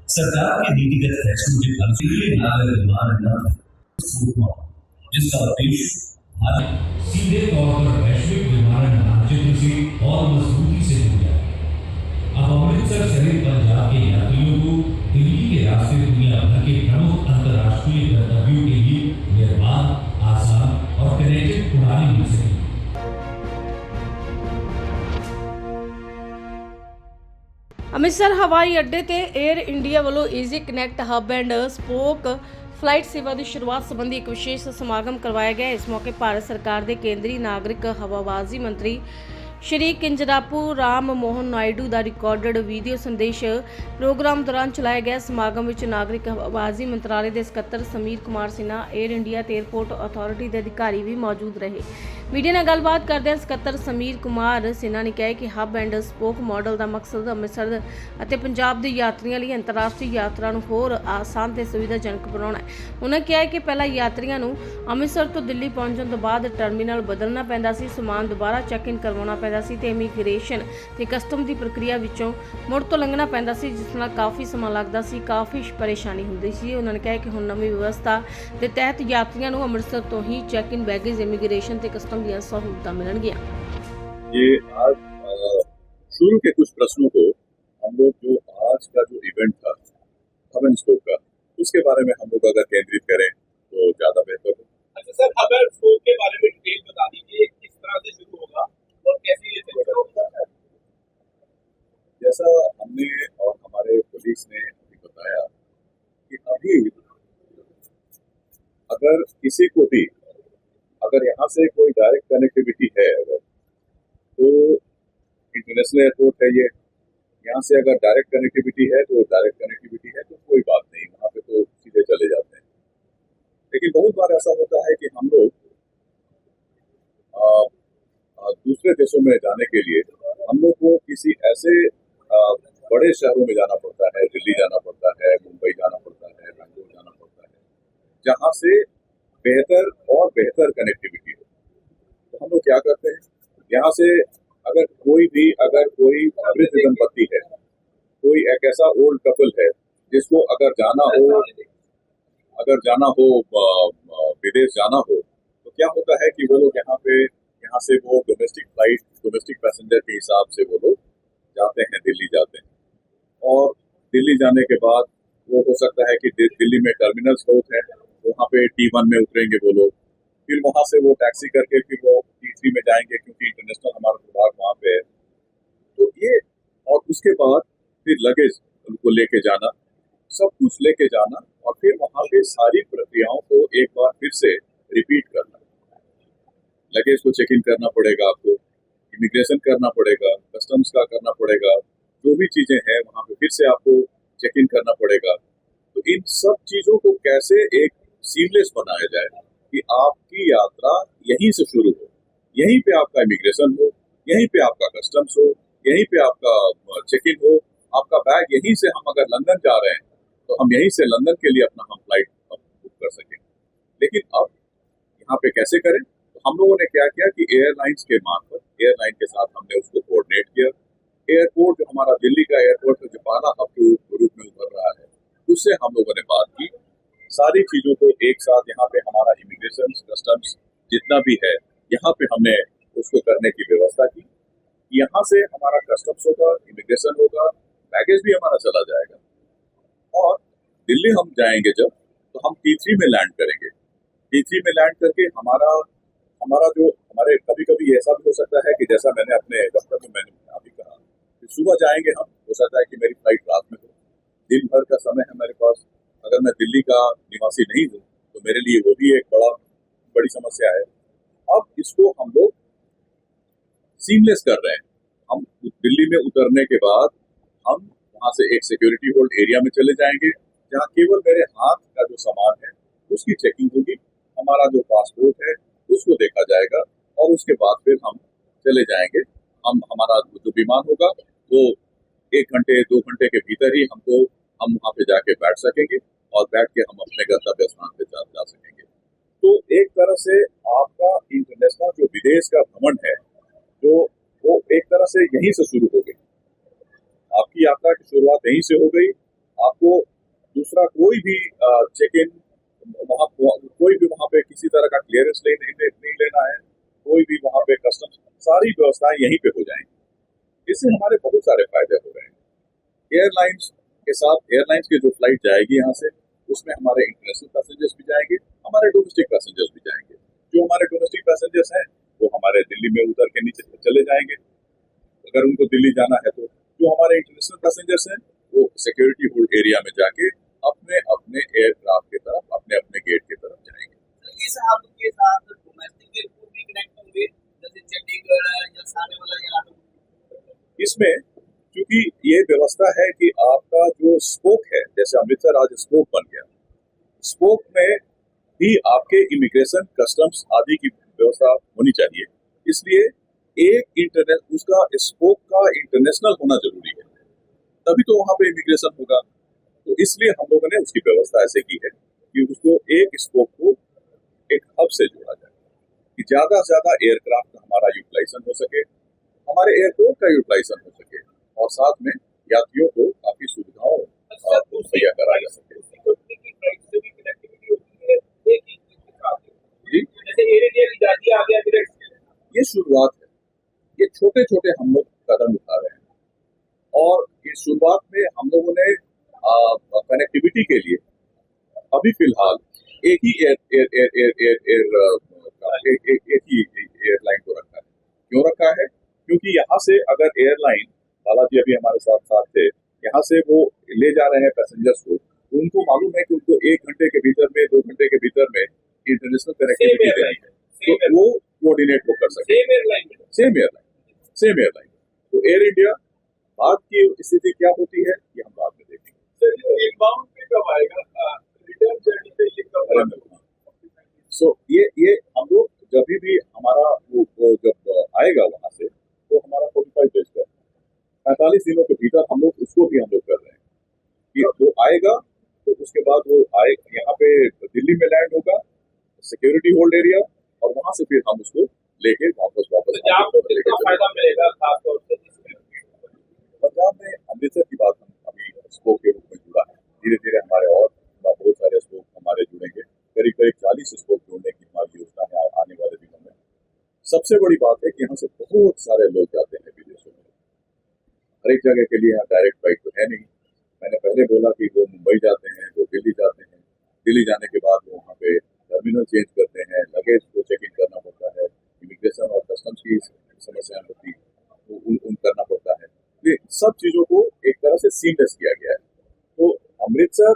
सरकार के नीतिगत फैसलों के फल से नागर विमान जिसका उद्देश्य भारत सीधे तौर पर वैश्विक विमानन मानचित्र से और मजबूती से जुड़ जाए। अब अमृतसर सहित पंजाब के यात्रियों को दिल्ली के रास्ते दुनिया भर के प्रमुख अंतर्राष्ट्रीय गंतव्यों के लिए निर्बाध, आसान और कनेक्टेड उड़ानें मिल सकें। ਅੰਮ੍ਰਿਤਸਰ ਹਵਾਈ ਅੱਡੇ ਤੇ 에ਅਰ ਇੰਡੀਆ ਵੱਲੋਂ easy connect hub and spoke flight ਸੇਵਾ ਦੀ ਸ਼ੁਰੂਆਤ ਸੰਬੰਧੀ ਇੱਕ ਵਿਸ਼ੇਸ਼ ਸਮਾਗਮ ਕਰਵਾਇਆ ਗਿਆ। ਇਸ ਮੌਕੇ ਭਾਰਤ ਸਰਕਾਰ ਦੇ ਕੇਂਦਰੀ ਨਾਗਰਿਕ ਹਵਾਬਾਜ਼ੀ ਮੰਤਰੀ ਸ਼੍ਰੀ ਕਿੰਜਰਾਪੂ ਰਾਮ ਮੋਹਨ ਨਾਇਡੂ ਦਾ ਰਿਕਾਰਡਡ ਵੀਡੀਓ ਸੰਦੇਸ਼ ਪ੍ਰੋਗਰਾਮ ਦੌਰਾਨ ਚਲਾਇਆ ਗਿਆ। ਸਮਾਗਮ ਵਿੱਚ ਨਾਗਰਿਕ ਹਵਾਬਾਜ਼ੀ ਮੰਤਰਾਲੇ ਦੇ ਸਕੱਤਰ ਸਮੀਰ ਕੁਮਾਰ ਸਿਨਹਾ, 에ਅਰ ਇੰਡੀਆ ਤੇ 에ਅਰਪੋਰਟ ਅਥਾਰਟੀ ਦੇ ਅਧਿਕਾਰੀ ਵੀ ਮੌਜੂਦ ਰਹੇ। ਮੀਡੀਆ ਨਾਲ ਗੱਲਬਾਤ ਕਰਦਿਆਂ ਸਕੱਤਰ ਸਮੀਰ ਕੁਮਾਰ ਸਿਨਹਾ ਨੇ ਕਿਹਾ ਕਿ ਹੱਬ ਐਂਡ ਸਪੋਕ ਮਾਡਲ ਦਾ ਮਕਸਦ ਅੰਮ੍ਰਿਤਸਰ ਅਤੇ ਪੰਜਾਬ ਦੇ ਯਾਤਰੀਆਂ ਲਈ ਅੰਤਰਰਾਸ਼ਟਰੀ ਯਾਤਰਾ ਨੂੰ ਹੋਰ ਆਸਾਨ ਤੇ ਸੁਵਿਧਾਜਨਕ ਬਣਾਉਣਾ ਹੈ। ਉਹਨਾਂ ਕਿਹਾ ਕਿ ਪਹਿਲਾਂ ਯਾਤਰੀਆਂ ਨੂੰ ਅੰਮ੍ਰਿਤਸਰ ਤੋਂ ਦਿੱਲੀ ਪਹੁੰਚਣ ਤੋਂ ਬਾਅਦ ਟਰਮੀਨਲ ਬਦਲਣਾ ਪੈਂਦਾ ਸੀ, ਸਮਾਨ ਦੁਬਾਰਾ ਚੈੱਕ ਇਨ ਕਰਵਾਉਣਾ ਪੈਂਦਾ ਸੀ ਤੇ ਇਮੀਗ੍ਰੇਸ਼ਨ ਤੇ ਕਸਟਮ ਦੀ ਪ੍ਰਕਿਰਿਆ ਵਿੱਚੋਂ ਮੁੜ ਤੋਂ ਲੰਘਣਾ ਪੈਂਦਾ ਸੀ, ਜਿਸ ਨਾਲ ਕਾਫੀ ਸਮਾਂ ਲੱਗਦਾ ਸੀ, ਕਾਫੀ ਪਰੇਸ਼ਾਨੀ ਹੁੰਦੀ ਸੀ। ਉਹਨਾਂ ਨੇ ਕਿਹਾ ਕਿ ਹੁਣ ਨਵੀਂ ਵਿਵਸਥਾ ਦੇ ਤਹਿਤ ਯਾਤਰੀਆਂ ਨੂੰ ਅੰਮ੍ਰਿਤਸਰ ਤੋਂ ही चेक इन, बैगेज, इमिग्रेशन ਤੇ कस्टम ਦੀਆਂ सहूलतां मिलणगीਆਂ। ये आज शुरू के कुछ प्रश्नों को हम लोग जो आज का जो इवेंट था हब एंड स्पोक का, उसके बारे में हम लोग अगर केंद्रित करें तो ज्यादा बेहतर हो। अच्छा सर, हब एंड स्पोक के बारे में डिटेल बता दीजिए, किस तरह से शुरू होगा और कैसे ये शुरू होगा। जैसा हमने और हमारे पुलिस ने बताया कि अभी अगर किसी को भी अगर यहाँ से कोई डायरेक्ट कनेक्टिविटी है, अगर तो इंटरनेशनल एयरपोर्ट है ये, यहाँ से अगर डायरेक्ट कनेक्टिविटी है तो डायरेक्ट कनेक्टिविटी है तो कोई बात नहीं, वहाँ पे तो सीधे चले जाते हैं। लेकिन बहुत बार ऐसा होता है कि हम लोग दूसरे देशों में जाने के लिए हम लोग को किसी ऐसे बड़े शहरों में जाना पड़ता है, दिल्ली जाना पड़ता है, मुंबई जाना पड़ता है, बेंगलोर जाना पड़ता है, जहाँ से बेहतर और बेहतर कनेक्टिविटी हो। तो हम लोग क्या करते हैं, यहाँ से अगर कोई वृद्ध दंपत्ति है, कोई एक ऐसा ओल्ड कपल है जिसको अगर जाना हो विदेश जाना हो, तो क्या होता है कि वो लोग यहाँ से वो डोमेस्टिक पैसेंजर के हिसाब से वो लोग जाते हैं, दिल्ली जाते हैं। और दिल्ली जाने के बाद वो हो सकता है कि दिल्ली में टर्मिनल्स बहुत हैं, वहाँ पे T1 में उतरेंगे वो लोग, फिर वहाँ से वो टैक्सी करके फिर वो T3 में जाएंगे, क्योंकि इंटरनेशनल हमारा विभाग वहाँ पे है। तो ये और उसके बाद फिर लगेज उनको लेके जाना, सब कुछ लेके जाना, और फिर वहाँ पे सारी प्रक्रियाओं को एक बार फिर से रिपीट करना। लगेज को चेक इन करना पड़ेगा, आपको इमिग्रेशन करना पड़ेगा, कस्टम्स का करना पड़ेगा, जो भी चीजें हैं वहाँ पे फिर से आपको चेक इन करना पड़ेगा। तो इन सब चीजों को कैसे एक सीमलेस बनाया जाए कि आपकी यात्रा यहीं से शुरू हो, यहीं पे आपका इमिग्रेशन हो, यहीं पे आपका कस्टम्स हो, यहीं पे आपका चेक इन हो, आपका बैग यहीं से, हम अगर लंदन जा रहे हैं तो हम यहीं से लंदन के लिए अपना हम फ्लाइट बुक कर सकें। लेकिन अब यहाँ पे कैसे करें, तो हम लोगों ने क्या किया कि एयरलाइंस के मार्फत, एयरलाइन के साथ हमने उसको कोऑर्डिनेट किया। एयरपोर्ट जो हमारा दिल्ली का एयरपोर्ट है, जो पहला हब के रूप में उभर रहा है, उससे हम लोगों ने बात की, सारी चीजों को एक साथ यहाँ पे हमारा इमिग्रेशन कस्टम्स जितना भी है यहाँ पे हमने उसको करने की व्यवस्था की। यहाँ से हमारा कस्टम्स होगा, इमिग्रेशन होगा, बैगेज भी हमारा चला जाएगा। और दिल्ली हम जाएंगे जब, तो हम T3 में लैंड करेंगे। T3 में लैंड करके हमारा जो हमारे कभी कभी ऐसा भी हो सकता है कि जैसा मैंने अपने दफ्तर में मैंने अभी कहा कि सुबह जाएंगे हम, हो सकता है कि मेरी फ्लाइट रात में हो, दिन भर का समय है मेरे पास, अगर मैं दिल्ली का निवासी नहीं हूँ तो मेरे लिए वो भी एक बड़ी समस्या है। अब इसको हम लोग सीमलेस कर रहे हैं। हम दिल्ली में उतरने के बाद हम वहाँ से एक सिक्योरिटी होल्ड एरिया में चले जाएंगे, जहाँ केवल मेरे हाथ का जो सामान है उसकी चेकिंग होगी, हमारा जो पासपोर्ट है उसको देखा जाएगा, और उसके बाद फिर हम चले जाएंगे। हमारा जो विमान होगा वो 1 घंटे 2 घंटे के भीतर ही हम वहाँ पे जाके बैठ सकेंगे, और बैठ के हम अपने गंतव्य स्थान पे जा सकेंगे। तो एक तरह से आपका इंटरनेशनल जो विदेश का भ्रमण है, जो वो एक तरह से यहीं से शुरू हो गई। आपकी यात्रा की शुरुआत यहीं से हो गई, आपको दूसरा कोई भी चेक इन कोई भी वहाँ पे किसी तरह का क्लियरेंस नहीं लेना है, कोई भी वहाँ पे कस्टम्स, सारी व्यवस्थाएं यहीं पे हो जाएंगी। इससे हमारे बहुत सारे फायदे हो रहे हैं। एयरलाइंस के साथ एयरलाइंस की जो फ्लाइट जाएगी यहाँ से, उसमें हमारे इंटरनेशनल पैसेंजर्स भी जाएंगे, हमारे डोमेस्टिक पैसेंजर्स भी जाएंगे। जो हमारे डोमेस्टिक पैसेंजर्स हैं वो हमारे दिल्ली में उतर के नीचे चले जाएंगे अगर उनको दिल्ली जाना है तो। जो हमारे इंटरनेशनल पैसेंजर्स हैं वो सिक्योरिटी होल्ड एरिया में जाके अपने अपने एयरक्राफ्ट की तरफ, अपने अपने गेट की तरफ जाएंगे। इस हब के साथ डोमेस्टिक एयरपोर्ट भी कनेक्ट होंगे, जैसे चंडीगढ़ या साने वाला या इसमें क्योंकि ये व्यवस्था है कि आपका जो स्पोक है, जैसे अमृतसर आज स्पोक बन गया, स्पोक में भी आपके इमिग्रेशन, कस्टम्स आदि की व्यवस्था होनी चाहिए। इसलिए एक उसका स्पोक का इंटरनेशनल होना जरूरी है, तभी तो वहां पे इमिग्रेशन होगा। तो इसलिए हम लोगों ने उसकी व्यवस्था ऐसे की है कि उसको एक स्पोक को एक हब से जोड़ा जाए कि ज्यादा से ज्यादा एयरक्राफ्ट का हमारा यूटिलाइजेशन हो सके, हमारे एयरपोर्ट का यूटिलाइजेशन हो सके और साथ में यात्रियों को काफी सुविधाओं मुहैया कराया जा सके। ये शुरुआत है, ये छोटे छोटे हम लोग कदम उठा रहे हैं और इस शुरुआत में हम लोगों ने कनेक्टिविटी के लिए अभी फिलहाल एक ही एयरलाइन को रखा है। क्यों रखा है? क्योंकि यहाँ से अगर एयरलाइन, बालाजी अभी हमारे साथ थे, यहाँ से वो ले जा रहे हैं पैसेंजर्स को, तो उनको मालूम है कि उनको 1 घंटे के भीतर में, 2 घंटे के भीतर में इंटरनेशनल कनेक्टिविटी देनी है, तो वो कोऑर्डिनेट वो कर सकते हैं। Same airline. तो एयर इंडिया बाद की स्थिति क्या होती है ये हम बाद में देखेंगे। सो ये हम लोग जब भी हमारा वो जब आएगा वहां से, तो हमारा 45 डेज का 45 दिनों के भीतर हम लोग उसको भी हम लोग कर रहे हैं कि वो आएगा तो उसके बाद वो आए यहाँ पे दिल्ली में लैंड होगा, सिक्योरिटी होल्ड एरिया, और वहां से फिर हम उसको लेके वापस फायदा मिलेगा खासतौर से पंजाब में अमृतसर की बात हम अभी स्पोक के रूप में जुड़ा है। धीरे धीरे हमारे और बहुत सारे स्पोक हमारे जुड़ेंगे, करीब 40 स्पोक जोड़ने की हमारी योजना है आने वाले दिनों में। सबसे बड़ी बात है कि यहाँ से बहुत सारे लोग जाते हैं विदेशों में, हर एक जगह के लिए यहाँ डायरेक्ट फ्लाइट तो है नहीं। मैंने पहले बोला कि वो मुंबई जाते हैं, वो दिल्ली जाते हैं, दिल्ली जाने के बाद वो वहाँ पे टर्मिनल चेंज करते हैं, लगेज को चेक इन करना पड़ता है, इमिग्रेशन और कस्टम्स की समस्याएं होती उन करना पड़ता है। ये सब चीजों को एक तरह से सीमलेस किया गया है। तो अमृतसर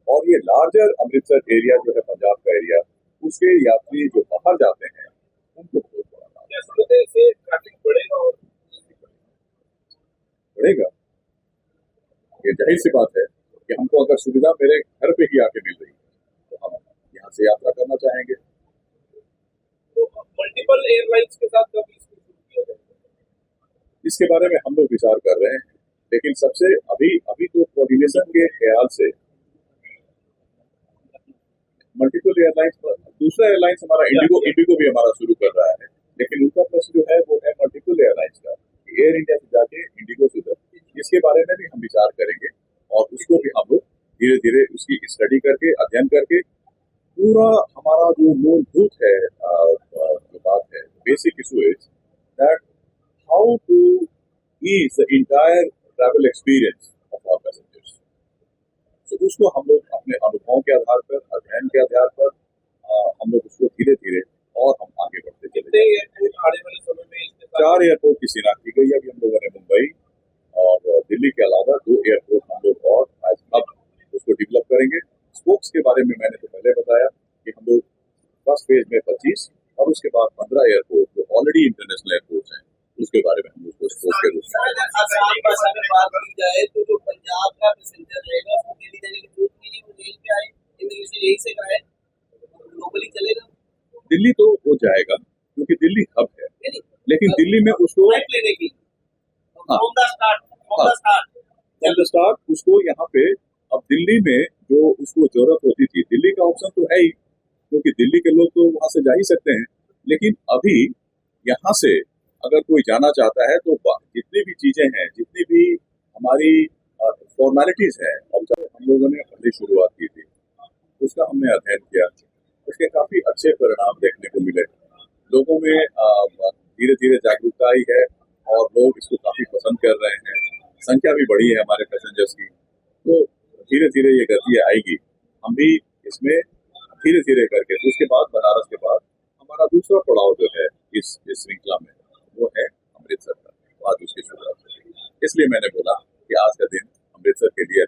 और ये लार्जर अमृतसर एरिया जो है पंजाब का एरिया, उसके यात्री जो बाहर जाते हैं उनको बहुत बड़ा से ट्रैफिक बढ़ेगा। ये जाहिर सी बात है कि हमको अगर सुविधा मेरे घर पे ही आके मिल रही है तो हम यहाँ से यात्रा करना चाहेंगे। तो मल्टीपल एयरलाइंस के साथ कभी इसको शुरू किया जाएगा? इसके बारे में हम लोग विचार कर रहे हैं, लेकिन सबसे अभी तो कोऑर्डिनेशन के ख्याल से मल्टीपल एयरलाइंस, दूसरा एयरलाइंस हमारा इंडिगो भी हमारा शुरू कर रहा है, लेकिन उनका प्लस जो है वो है मल्टीपल एयरलाइंस का, एयर इंडिया से जाके इंडिगो से उधर। इसके बारे में भी हम विचार करेंगे और उसको भी हम लोग धीरे धीरे उसकी स्टडी करके, अध्ययन करके, पूरा हमारा जो मूलभूत है जो बात है, basic issue is that how to ease the entire travel experience of our passengers. तो उसको हम लोग अपने अनुभवों के आधार पर, अध्ययन के आधार पर हम लोग उसको धीरे धीरे और हम आगे बढ़ते चले। आने वाले समय में 4 एयरपोर्ट की शिनाख्त की गई। अभी हम लोगों ने मुंबई और दिल्ली के अलावा 2 एयरपोर्ट हम लोग और अब उसको डेवलप करेंगे। स्पोक्स के बारे में मैंने तो पहले बताया कि हम लोग फर्स्ट फेज में 25 और उसके बाद 15 एयरपोर्ट जो ऑलरेडी इंटरनेशनल एयरपोर्ट हैं उसके बारे में हम उसको स्पोक के रूप में। बात की जाए तो जो पंजाब का पैसेंजर रहेगा उसको दिल्ली जाने की जरूरत नहीं है, वो यहीं पे आए, इमिग्रेशन यहीं से कराए, ग्लोबली चलेगा। दिल्ली तो वो जाएगा क्योंकि दिल्ली हब है, लेकिन दिल्ली में उसको लेने की स्टार्ट उसको यहाँ पे अब दिल्ली में जो उसको जरूरत होती थी, दिल्ली का ऑप्शन तो है ही क्योंकि दिल्ली के लोग तो वहां से जा ही सकते हैं, लेकिन अभी यहाँ से अगर कोई जाना चाहता है तो जितनी भी चीजें हैं, जितनी भी हमारी फॉर्मेलिटीज हैं, अब लोगों ने पहले शुरुआत की थी, उसका हमने अध्ययन किया, उसके काफी अच्छे परिणाम देखने को मिले। लोगों में धीरे धीरे जागरूकता आई है और लोग इसको काफी पसंद कर रहे हैं। संख्या भी बढ़ी है हमारे पैसेंजर्स की, तो धीरे धीरे ये गति आएगी। हम भी इसमें धीरे धीरे करके, तो उसके बाद बनारस के बाद हमारा दूसरा पड़ाव जो है इस श्रृंखला में, वो है अमृतसर का। आज उसकी शुरुआत हुई, इसलिए मैंने बोला कि आज का दिन अमृतसर के लिए